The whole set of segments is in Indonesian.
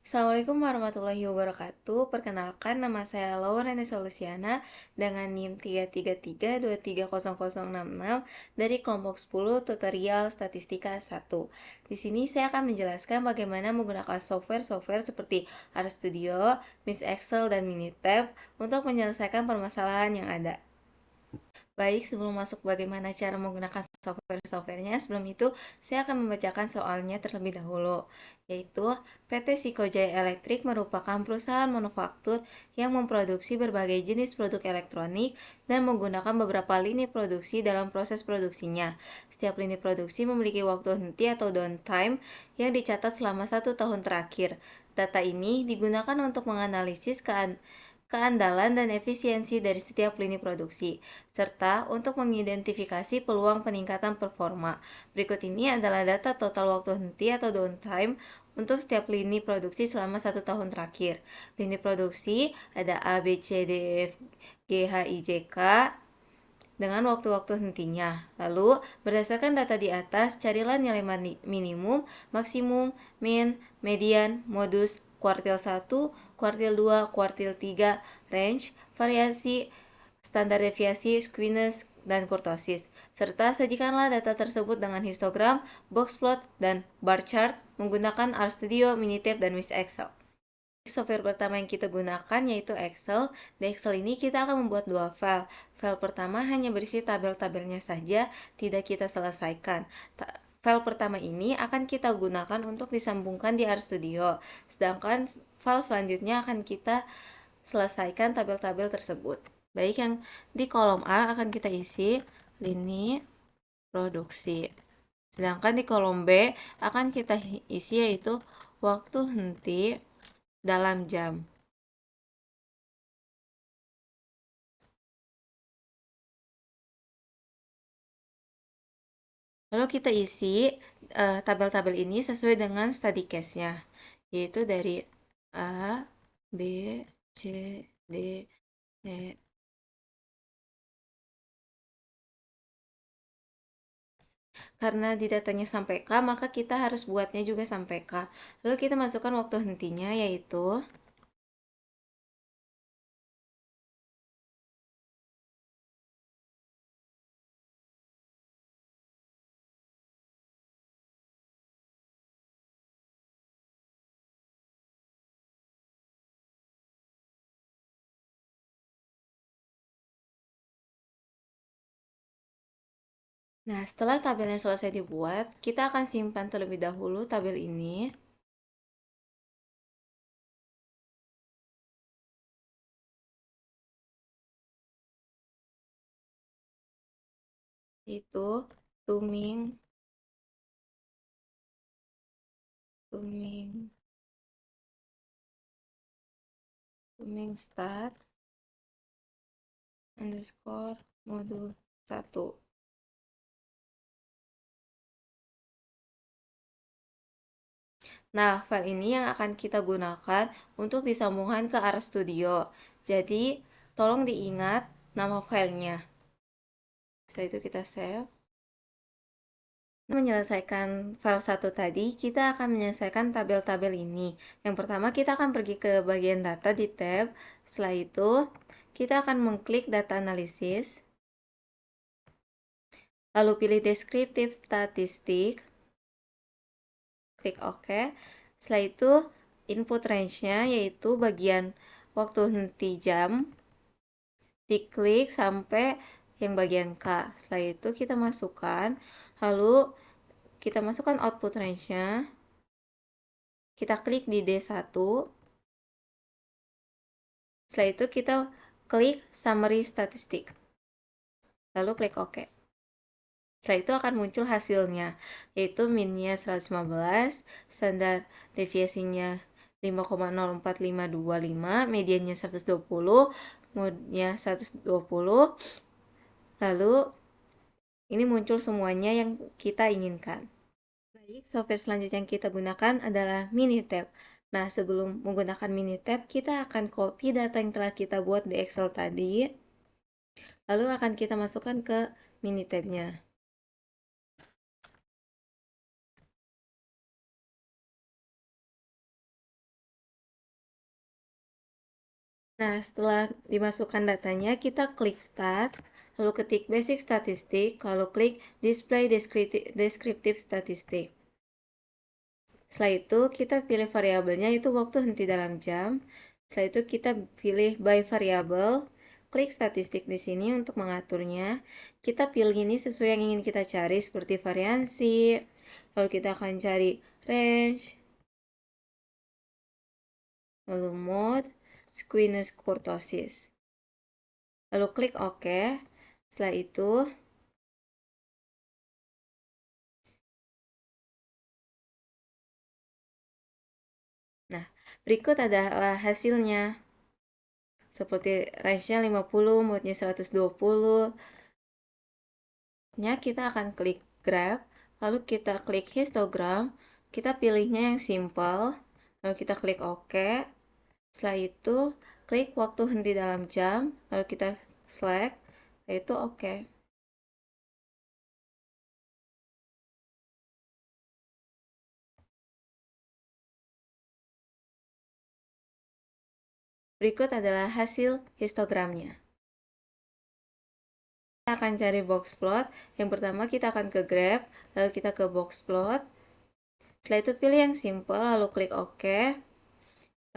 Assalamualaikum warahmatullahi wabarakatuh. Perkenalkan, nama saya Laureni Solusiana dengan NIM 333230066 dari kelompok 10 tutorial statistika 1. Di sini saya akan menjelaskan bagaimana menggunakan software-software seperti RStudio, Miss Excel, dan Minitab untuk menyelesaikan permasalahan yang ada. Baik, sebelum masuk bagaimana cara menggunakan software-softwarenya, sebelum itu saya akan membacakan soalnya terlebih dahulu, yaitu PT Sikojaya Elektrik merupakan perusahaan manufaktur yang memproduksi berbagai jenis produk elektronik dan menggunakan beberapa lini produksi dalam proses produksinya. Setiap lini produksi memiliki waktu henti atau downtime yang dicatat selama 1 tahun terakhir. Data ini digunakan untuk menganalisis keandalan dan efisiensi dari setiap lini produksi, serta untuk mengidentifikasi peluang peningkatan performa. Berikut ini adalah data total waktu henti atau downtime untuk setiap lini produksi selama 1 tahun terakhir. Lini produksi ada A, B, C, D, E, F, G, H, I, J, K dengan waktu-waktu hentinya. Lalu, berdasarkan data di atas, carilah nilai minimum, maksimum, min, median, modus, kuartil 1, kuartil 2, kuartil 3, range, variasi, standar deviasi, skewness, dan kurtosis. Serta sajikanlah data tersebut dengan histogram, box plot, dan bar chart menggunakan RStudio, Minitab, dan Miss Excel. Software pertama yang kita gunakan yaitu Excel. Di Excel ini kita akan membuat dua file. File pertama hanya berisi tabel-tabelnya saja, tidak kita selesaikan. File pertama ini akan kita gunakan untuk disambungkan di RStudio. Sedangkan file selanjutnya akan kita selesaikan tabel-tabel tersebut. Baik, yang di kolom A akan kita isi lini produksi. Sedangkan di kolom B akan kita isi yaitu waktu henti dalam jam. Lalu kita isi tabel-tabel ini sesuai dengan study case-nya, yaitu dari A, B, C, D, E. Karena di datanya sampai K, maka kita harus buatnya juga sampai K. Lalu kita masukkan waktu hentinya, yaitu Nah, setelah tabelnya selesai dibuat, kita akan simpan terlebih dahulu tabel ini. Itu tuming, tuming, tuming start underscore modul 1. Nah, file ini yang akan kita gunakan untuk disambungkan ke RStudio. Jadi, tolong diingat nama filenya. Setelah itu kita save. Menyelesaikan file 1 tadi, kita akan menyelesaikan tabel-tabel ini. Yang pertama, kita akan pergi ke bagian data di tab. Setelah itu, kita akan mengklik data analisis. Lalu pilih deskriptif statistik. Klik OK. Setelah itu, input range-nya yaitu bagian waktu henti jam. Diklik sampai yang bagian K. Setelah itu kita masukkan, lalu kita masukkan output range-nya. Kita klik di D1. Setelah itu kita klik summary statistik. Lalu klik OK. Setelah itu akan muncul hasilnya, yaitu minnya 115, standar deviasinya 5,04525, mediannya 120, mode-nya 120. Lalu ini muncul semuanya yang kita inginkan. Baik, software selanjutnya yang kita gunakan adalah Minitab. Nah, sebelum menggunakan Minitab, kita akan copy data yang telah kita buat di Excel tadi, lalu akan kita masukkan ke Minitab-nya. Nah, setelah dimasukkan datanya, kita klik Start, lalu ketik Basic Statistik, lalu klik Display Descriptive Statistik. Setelah itu, kita pilih variabelnya itu waktu henti dalam jam. Setelah itu, kita pilih by variable. Klik statistik di sini untuk mengaturnya. Kita pilih ini sesuai yang ingin kita cari, seperti variansi. Lalu kita akan cari range, lalu mode, squamous kurtosis. Lalu klik OK. Setelah itu, nah, berikut adalah hasilnya. Seperti range-nya 50, mode-nya 120. Kita akan klik graph, lalu kita klik histogram, kita pilihnya yang simple, lalu kita klik OK. Setelah itu, klik waktu henti dalam jam, lalu kita select, setelah itu OK. Berikut adalah hasil histogramnya. Kita akan cari box plot. Yang pertama kita akan ke graph, lalu kita ke box plot. Setelah itu pilih yang simple, lalu klik OK.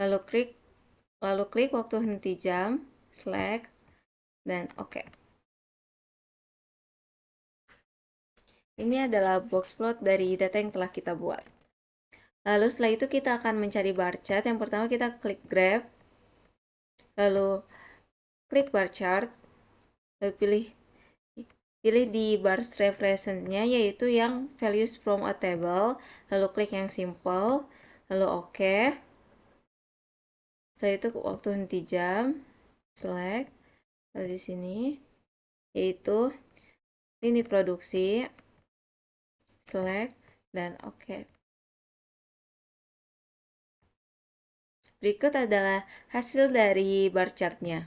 Lalu klik waktu henti jam, select, dan OK. Ini adalah box plot dari data yang telah kita buat. Lalu setelah itu kita akan mencari bar chart. Yang pertama kita klik graph, lalu klik bar chart, lalu pilih di bars reference-nya yaitu yang values from a table, lalu klik yang simple, lalu OK. Setelah itu waktu henti jam, select, lalu di sini yaitu lini produksi, select, dan OK. Berikut adalah hasil dari bar chart-nya.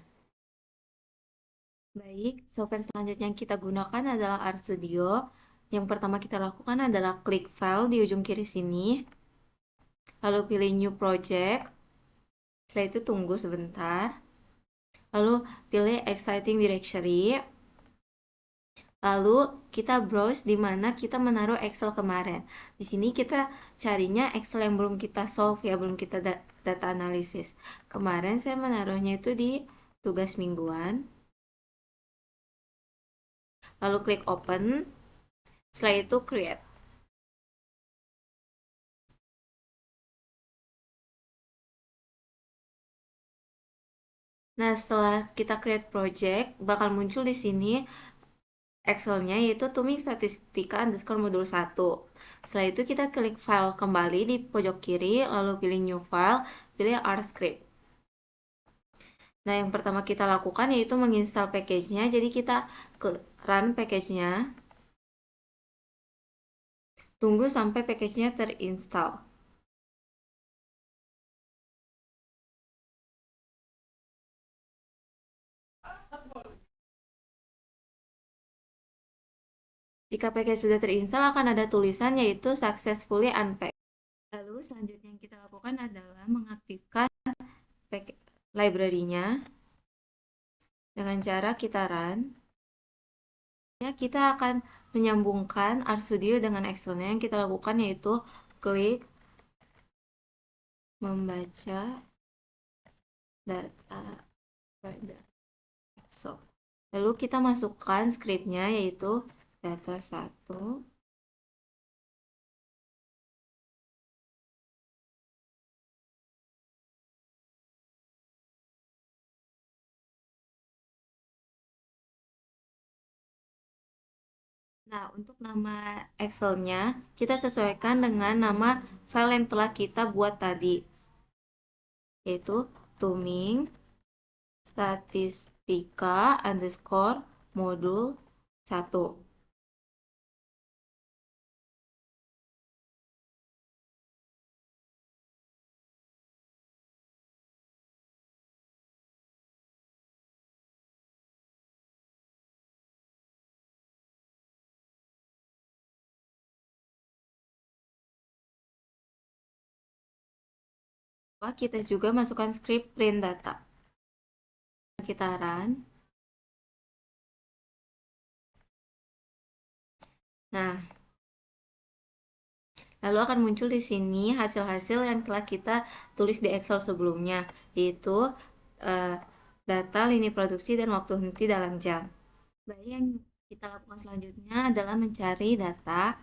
Baik, software selanjutnya yang kita gunakan adalah RStudio. Yang pertama kita lakukan adalah klik file di ujung kiri sini, lalu pilih new project. Setelah itu tunggu sebentar, lalu pilih exciting directory. Lalu kita browse di mana kita menaruh Excel kemarin. Di sini kita carinya Excel yang belum kita solve ya, belum kita data analisis. Kemarin saya menaruhnya itu di tugas mingguan. Lalu klik open. Setelah itu create. Nah, setelah kita create project, bakal muncul di sini Excel-nya yaitu Tuming Statistika underscore modul 1. Setelah itu kita klik file kembali di pojok kiri, lalu pilih new file, pilih RScript. Nah, yang pertama kita lakukan yaitu menginstal package-nya. Jadi kita run package-nya. Tunggu sampai package-nya terinstall. Jika package sudah terinstall akan ada tulisan yaitu successfully unpacked. Lalu selanjutnya yang kita lakukan adalah mengaktifkan library-nya dengan cara kita run. Kita akan menyambungkan RStudio dengan Excel-nya. Yang kita lakukan yaitu klik membaca data pada Excel. Lalu kita masukkan script-nya yaitu data 1. Nah, untuk nama Excel-nya kita sesuaikan dengan nama file yang telah kita buat tadi, yaitu Tuming Statistika underscore modul 1. Kita juga masukkan script print data. kita run. Nah, lalu akan muncul di sini hasil-hasil yang telah kita tulis di Excel sebelumnya, yaitu eh, data lini produksi dan waktu henti dalam jam. Baik, yang kita lakukan selanjutnya adalah mencari data.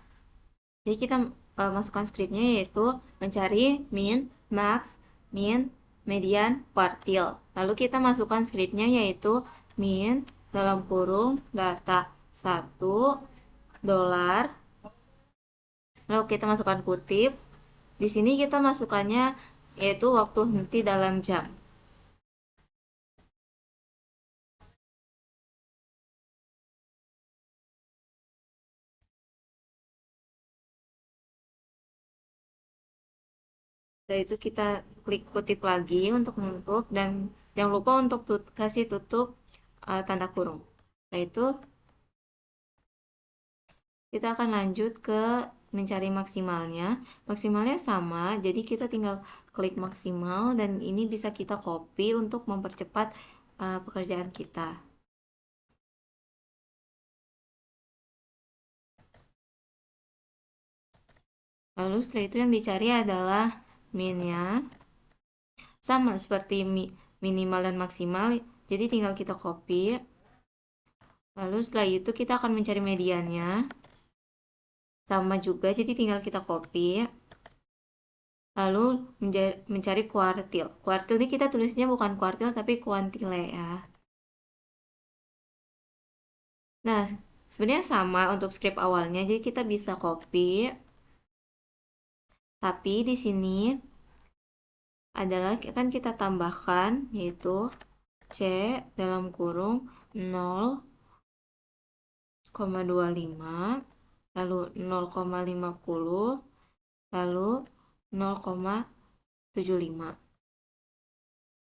Jadi kita masukkan skripnya, yaitu mencari min, max, min, median, quartile. Lalu kita masukkan skripnya, yaitu min dalam kurung data 1 dolar. Lalu kita masukkan kutip. Di sini kita masukkannya yaitu waktu henti dalam jam. Setelah itu kita klik kutip lagi untuk menutup, dan jangan lupa untuk kasih tutup tanda kurung. Setelah itu kita akan lanjut ke mencari maksimalnya. Maksimalnya sama, jadi kita tinggal klik maksimal, dan ini bisa kita copy untuk mempercepat pekerjaan kita. Lalu setelah itu yang dicari adalah minnya. Sama seperti minimal dan maksimal, jadi tinggal kita copy. Lalu setelah itu kita akan mencari mediannya. Sama juga, jadi tinggal kita copy. Lalu mencari kuartil. Kuartil ini kita tulisnya bukan kuartil tapi kuantile ya. Nah, sebenarnya sama untuk script awalnya, jadi kita bisa copy. Tapi di sini adalah kan kita tambahkan, yaitu C dalam kurung 0,25, lalu 0,50, lalu 0,75.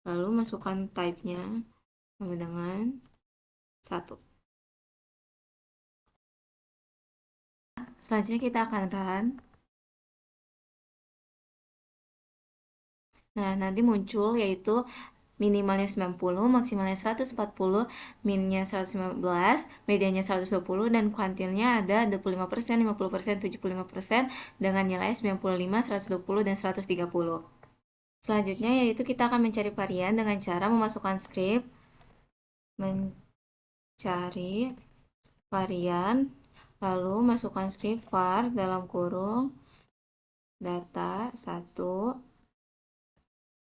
Lalu masukkan type-nya sama dengan 1. Selanjutnya kita akan run. Nah, nanti muncul yaitu minimalnya 90, maksimalnya 140, minnya 115, medianya 120, dan kuantilnya ada 25%, 50%, 75% dengan nilai 95, 120, dan 130. Selanjutnya yaitu kita akan mencari varian dengan cara memasukkan script mencari varian, lalu masukkan script var dalam kurung data 1.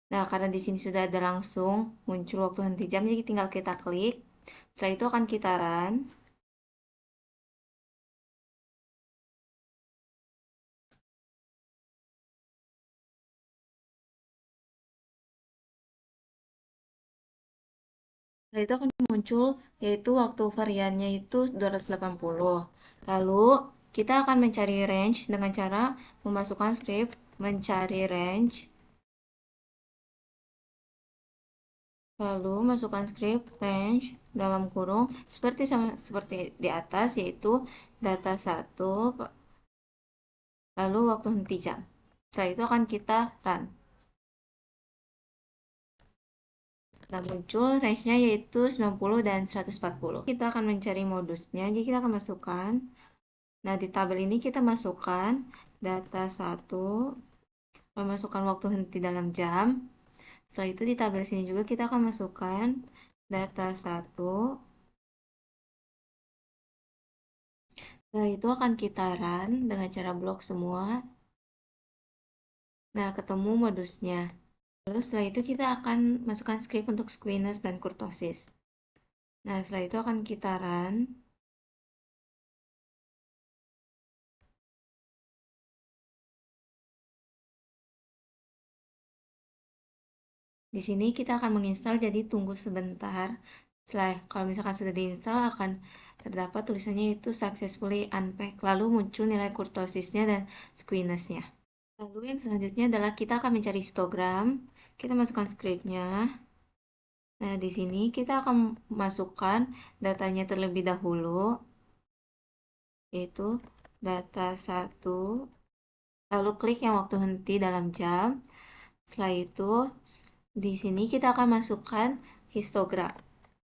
Nah, karena di sini sudah ada langsung muncul waktu henti jam, jadi tinggal kita klik. Setelah itu akan kita run. Setelah itu akan muncul yaitu waktu variannya itu 280. Lalu kita akan mencari range dengan cara memasukkan script mencari range. Lalu masukkan script range dalam kurung seperti di atas, yaitu data 1, lalu waktu henti jam. Setelah itu akan kita run. Nah, muncul range-nya yaitu 90 dan 140. Kita akan mencari modusnya, jadi kita akan masukkan. Nah, di tabel ini kita masukkan data 1, memasukkan waktu henti dalam jam. Setelah itu di tabel sini juga kita akan masukkan data 1. Setelah itu akan kita run dengan cara blok semua. Nah, ketemu modusnya. Lalu setelah itu kita akan masukkan script untuk squeamish dan kurtosis. Nah, setelah itu akan kita run. Di sini kita akan menginstal, jadi tunggu sebentar. Setelah, kalau misalkan sudah diinstal, akan terdapat tulisannya itu successfully unpack. Lalu muncul nilai kurtosisnya dan squeamishnya. Lalu yang selanjutnya adalah kita akan mencari histogram. Kita masukkan scriptnya. Nah, di sini kita akan masukkan datanya terlebih dahulu, yaitu data 1, lalu klik yang waktu henti dalam jam. Setelah itu, di sini kita akan masukkan histogram.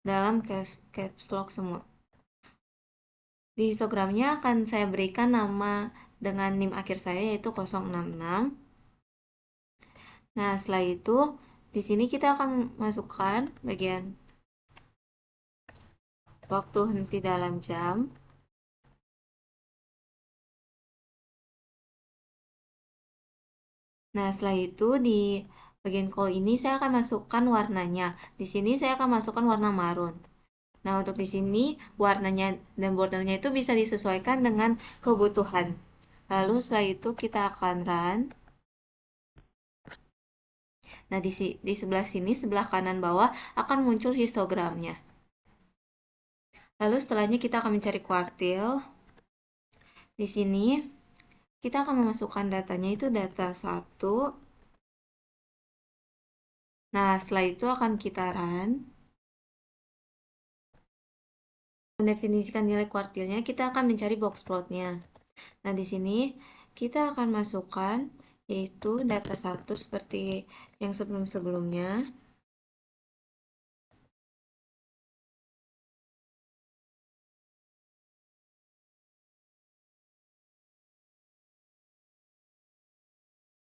dalam caps lock semua. Di histogramnya akan saya berikan nama dengan NIM akhir saya yaitu 066. Nah, setelah itu di sini kita akan masukkan bagian waktu henti dalam jam. Nah, setelah itu di bagian call ini saya akan masukkan warnanya. Di sini saya akan masukkan warna marun. Nah, untuk di sini warnanya dan bordernya itu bisa disesuaikan dengan kebutuhan. Lalu setelah itu kita akan run. Nah, di sebelah sini, sebelah kanan bawah akan muncul histogramnya. Lalu setelahnya kita akan mencari kuartil. Di sini kita akan memasukkan datanya itu data 1. Nah, setelah itu akan kita run. Mendefinisikan nilai kuartilnya, kita akan mencari box plotnya. Nah, di sini kita akan masukkan yaitu data 1 seperti yang sebelum-sebelumnya.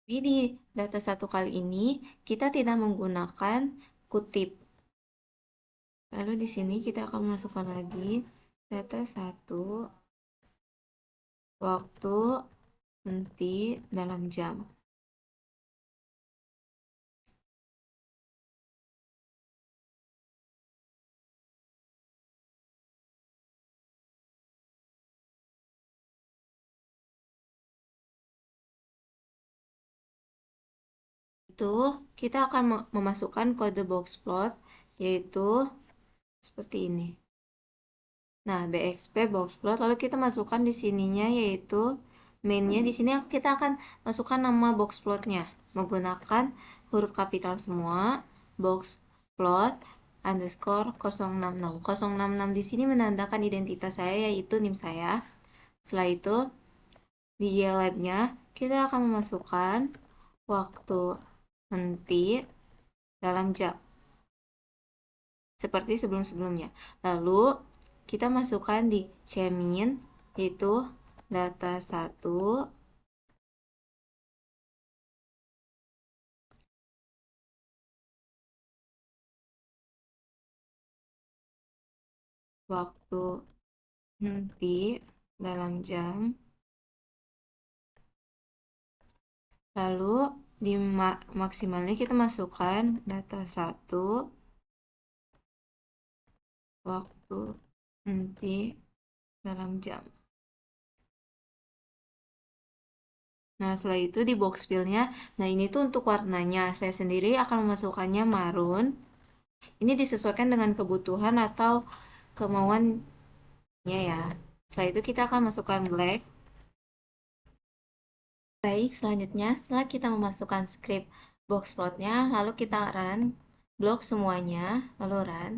Tapi di data 1 kali ini kita tidak menggunakan kutip. Lalu di sini kita akan masukkan lagi data 1 waktu henti dalam jam. Itu kita akan memasukkan kode box plot yaitu seperti ini. Nah, BXP box plot lalu kita masukkan di sininya yaitu mainnya. Di sini kita akan masukkan nama box plotnya menggunakan huruf kapital semua, box plot underscore 066. 066 di sini menandakan identitas saya yaitu NIM saya. Setelah itu di YLab-nya kita akan memasukkan waktu henti dalam jam seperti sebelum-sebelumnya. Lalu kita masukkan di cmin yaitu data 1 waktu henti dalam jam. Lalu di maksimalnya kita masukkan data 1 waktu henti dalam jam. Nah, setelah itu di box fill-nya, nah ini tuh untuk warnanya. Saya sendiri akan memasukkannya marun. Ini disesuaikan dengan kebutuhan atau kemauannya ya. Setelah itu kita akan masukkan black. Baik, selanjutnya setelah kita memasukkan script box plotnya, lalu kita run blok semuanya, lalu run,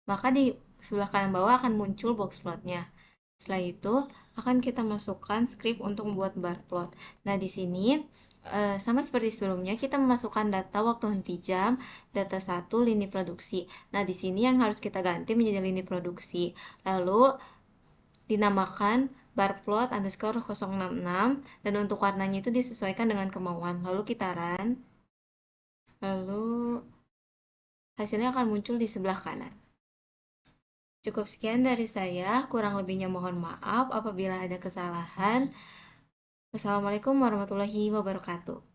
maka di sebelah kanan bawah akan muncul box plotnya. Setelah itu akan kita masukkan script untuk membuat bar plot. Nah, di sini sama seperti sebelumnya, kita memasukkan data waktu henti jam, data 1 lini produksi. Nah, di sini yang harus kita ganti menjadi lini produksi. Lalu dinamakan bar plot underscore 066 dan untuk warnanya itu disesuaikan dengan kemauan. Lalu kita run. Lalu hasilnya akan muncul di sebelah kanan. Cukup sekian dari saya, kurang lebihnya mohon maaf apabila ada kesalahan. Wassalamualaikum warahmatullahi wabarakatuh.